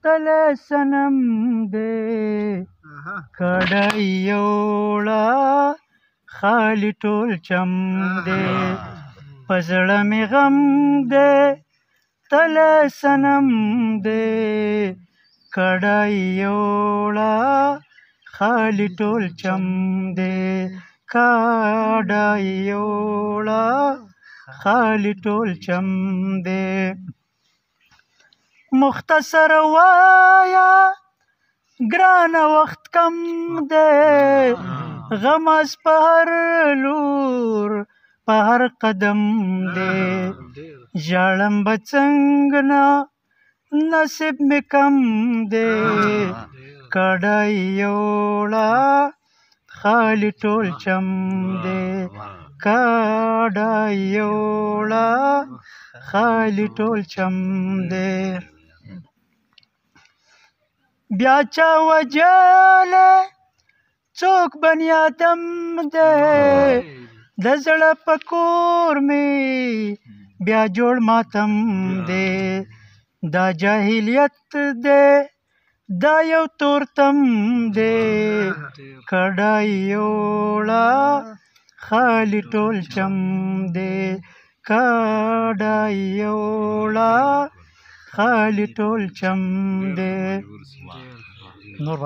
تله سنم دی کډه یوړه خالي ټول چم دی په زړه مې غم دی تله سنم دی کډه یوړه خالي ټول چم دی کډه یوړه خالي ټول چم دی مختصر وایا ګرانه وخت کم دی غم از په هر لور په هر قدم دی ژاړم به څنګه نه نصیب مې کم دی کډه یوړه خالي ټول چم دی کډه یوړه خالي ټول چم دی بیا چا وجلی څوک بني ادم دی د زړه په کور مې بیا جوړ ماتم دی دا جاهلیت دی دا یو تورتم دی کډه یوړه خالي ټول چم دی کډه یوړه خالي ټول چم دی نور